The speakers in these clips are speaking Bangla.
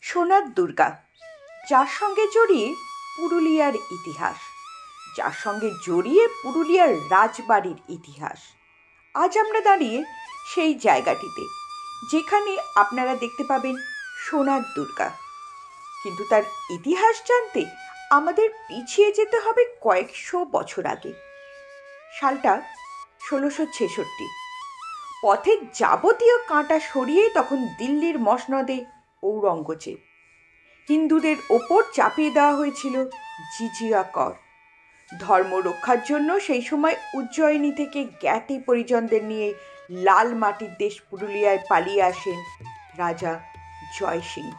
সোনার দুর্গা, যার সঙ্গে জড়িয়ে পুরুলিয়ার ইতিহাস, যার সঙ্গে জড়িয়ে পুরুলিয়ার রাজবাড়ির ইতিহাস। আজ আমরা দাঁড়িয়ে সেই জায়গাটিতে, যেখানে আপনারা দেখতে পাবেন সোনার দুর্গা। কিন্তু তার ইতিহাস জানতে আমাদের পিছিয়ে যেতে হবে কয়েকশো বছর আগে। সালটা 1666। পথের যাবতীয় কাঁটা সরিয়ে তখন দিল্লির মসনদে ঔরঙ্গজেব। হিন্দুদের ওপর চাপিয়ে দেওয়া হয়েছিল জিজিয়া কর। ধর্ম রক্ষার জন্য সেই সময় উজ্জয়িনী থেকে জ্ঞাতি পরিজনদের নিয়ে লাল মাটির দেশ পুরুলিয়ায় পালিয়ে আসেন রাজা জয়সিংহ।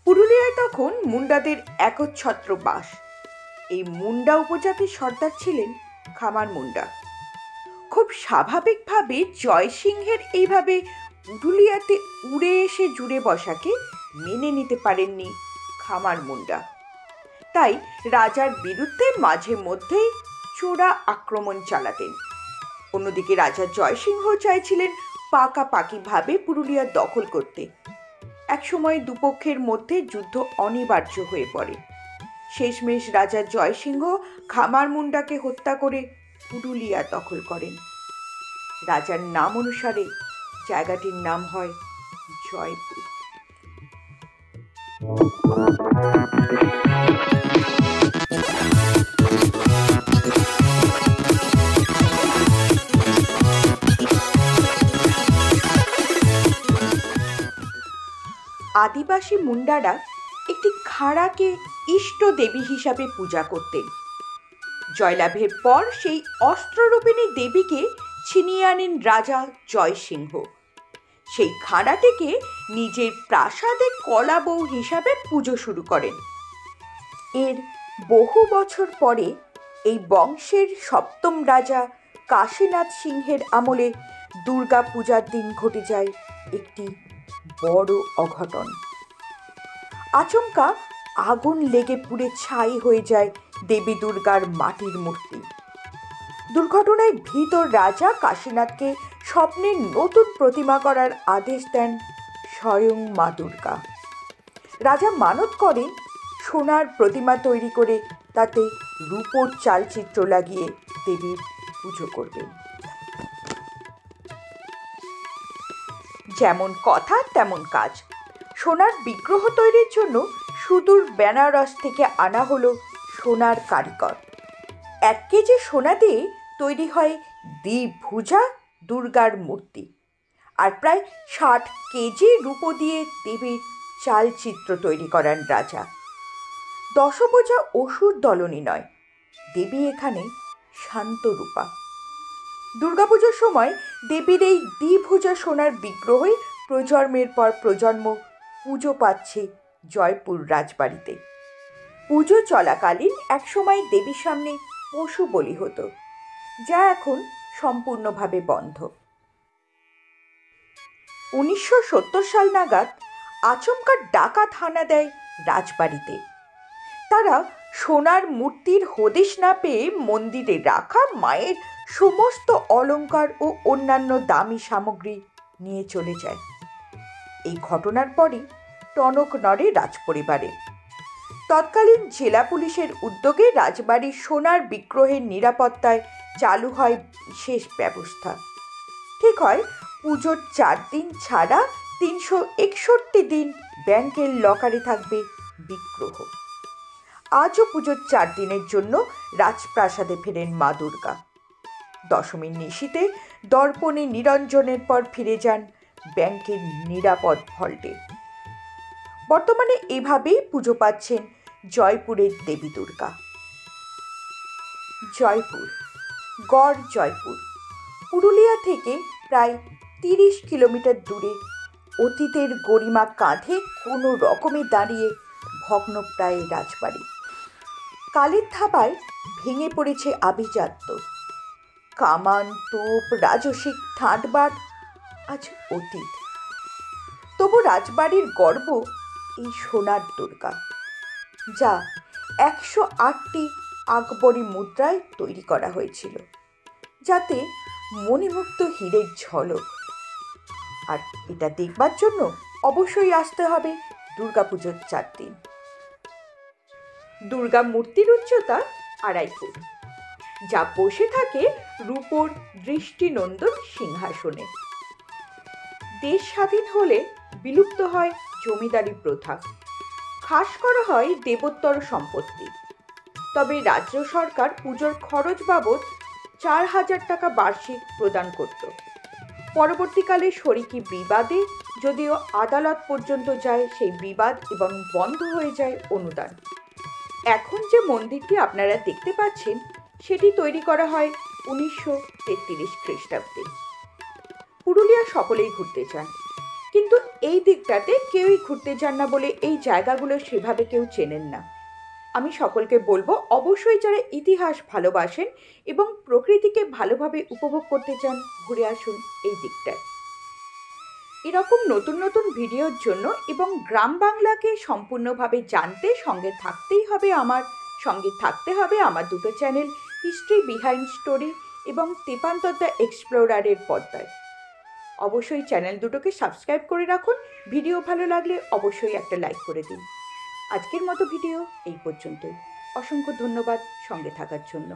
পুরুলিয়ায় তখন মুন্ডাদের একচ্ছত্র বাস। এই মুন্ডা উপজাতির সর্দার ছিলেন খামার মুন্ডা। খুব স্বাভাবিকভাবে জয়সিংহের এইভাবে পুরুলিয়াতে উড়ে এসে জুড়ে বসাকে মেনে নিতে পারেননি খামার মুন্ডা। তাই রাজার বিরুদ্ধে মাঝে মধ্যেই চোরা আক্রমণ চালাতেন। অন্যদিকে রাজা জয়সিংহ চাইছিলেন পাকাপাকিভাবে পুরুলিয়া দখল করতে। একসময় দুপক্ষের মধ্যে যুদ্ধ অনিবার্য হয়ে পড়ে। শেষমেশ রাজা জয়সিংহ খামার মুন্ডাকে হত্যা করে পুরুলিয়া দখল করেন। রাজার নাম অনুসারে জায়গাটির নাম হয় জয়পুর। আদিবাসী মুন্ডারা একটি খাড়াকে ইষ্ট দেবী হিসাবে পূজা করতেন। জয়লাভের পর সেই অস্ত্ররূপিণী দেবীকে ছিনিয়ে আনেন রাজা জয়সিংহ। সেই খাড়াটিকে নিজের প্রাসাদে কলাবউ হিসাবে পুজো শুরু করেন। এর বহু বছর পরে এই বংশের সপ্তম রাজা কাশীনাথ সিংহের আমলে দুর্গা পূজার দিন ঘটে যায় একটি বড় অঘটন। আচমকা আগুন লেগে পুড়ে ছাই হয়ে যায় দেবী দুর্গার মাটির মূর্তি। দুর্ঘটনায় ভীত রাজা কাশীনাথকে স্বপ্নে নতুন প্রতিমা করার আদেশ দেন স্বয়ং মা দুর্গা। রাজা মানত করেন সোনার প্রতিমা তৈরি করে তাতে রূপোর চালচিত্র লাগিয়ে দেবীর পুজো করবেন। যেমন কথা তেমন কাজ। সোনার বিগ্রহ তৈরির জন্য সুদূর বেনারস থেকে আনা হলো সোনার কারিগর। 1 কেজি সোনা দিয়ে তৈরি হয় দ্বিভুজা দুর্গার মূর্তি, আর প্রায় 60 কেজি রূপো দিয়ে দেবীর চালচিত্র তৈরি করান রাজা। দশভুজা অসুর দলনী নয়, দেবী এখানে শান্তরূপা। দুর্গাপুজোর সময় দেবীর এই দ্বিভুজা সোনার বিগ্রহই প্রজন্মের পর প্রজন্ম পুজো পাচ্ছে জয়পুর রাজবাড়িতে। পুজো চলাকালীন একসময় দেবীর সামনে পশু বলি হতো, যা এখন সম্পূর্ণভাবে বন্ধ। 1970 সাল নাগাদ আচমকা ডাকাত হানা দেয় রাজবাড়িতে। তারা সোনার মূর্তির হদিশ না পেয়ে মন্দিরে রাখা মায়ের সমস্ত অলংকার ও অন্যান্য দামি সামগ্রী নিয়ে চলে যায়। এই ঘটনার পরই টনক নড়ে রাজপরিবারে। তৎকালীন জেলা পুলিশের উদ্যোগে রাজবাড়ির সোনার বিগ্রহের নিরাপত্তায় চালু হয় বিশেষ ব্যবস্থা। ঠিক হয়, পুজোর 4 দিন ছাড়া 361 দিন ব্যাংকের লকারে থাকবে বিগ্রহ। আজও পুজোর 4 দিনের জন্য রাজপ্রাসাদে ফেরেন মা দুর্গা। দশমীর নিশীতে দর্পণে নিরঞ্জনের পর ফিরে যান ব্যাংকের নিরাপদ ভল্টে। বর্তমানে এভাবেই পুজো পাচ্ছেন জয়পুরের দেবী দুর্গা। জয়পুর, গড় জয়পুর পুরুলিয়া থেকে প্রায় 30 কিলোমিটার দূরে অতীতের গরিমা কাঁধে কোনো রকমে দাঁড়িয়ে ভগ্নপ্রায় রাজবাড়ি। কালের থাবায় ভেঙে পড়েছে আভিজাত্য। কামান, তোপ, রাজসিক ঠাঁটবাট আজ অতীত। তবু রাজবাড়ির গর্ব এই সোনার দুর্গা, যা 108টি আকবরী মুদ্রায় তৈরি করা হয়েছিল, যাতে মণিমুক্ত হীরের ঝলক। আর এটা দেখবার জন্য অবশ্যই আসতে হবে দুর্গাপুজোর 4 দিন। দুর্গা মূর্তির উচ্চতা 2.5 ফুট, যা বসে থাকে রূপোর দৃষ্টিনন্দন সিংহাসনে। দেশ স্বাধীন হলে বিলুপ্ত হয় জমিদারি প্রথা, খাস করা হয় দেবোত্তর সম্পত্তি। তবে রাজ্য সরকার পুজোর খরচ বাবদ 4,000 টাকা বার্ষিক প্রদান করত। পরবর্তীকালে শরিকি বিবাদে যদিও আদালত পর্যন্ত যায় সেই বিবাদ এবং বন্ধ হয়ে যায় অনুদান। এখন যে মন্দিরটি আপনারা দেখতে পাচ্ছেন সেটি তৈরি করা হয় 1933 খ্রিস্টাব্দে। পুরুলিয়া সকলেই ঘুরতে চান, কিন্তু এই দিকটাতে কেউই ঘুরতে যান না বলে এই জায়গাগুলো সেভাবে কেউ চেনেন না। আমি সকলকে বলবো অবশ্যই যারা ইতিহাস ভালোবাসেন এবং প্রকৃতিকে ভালোভাবে উপভোগ করতে চান ঘুরে আসুন এই দিকটায়। এরকম নতুন নতুন ভিডিওর জন্য এবং গ্রাম বাংলাকে সম্পূর্ণভাবে জানতে সঙ্গে থাকতে হবে আমার দুটো চ্যানেল হিস্ট্রি বিহাইন্ড স্টোরি এবং তেপান্তর দ্য এক্সপ্লোরারের পর্দায়। অবশ্যই চ্যানেল দুটোকে সাবস্ক্রাইব করে রাখুন। ভিডিও ভালো লাগলে অবশ্যই একটা লাইক করে দিন। আজকের মতো ভিডিও এই পর্যন্তই। অসংখ্য ধন্যবাদ সঙ্গে থাকার জন্য।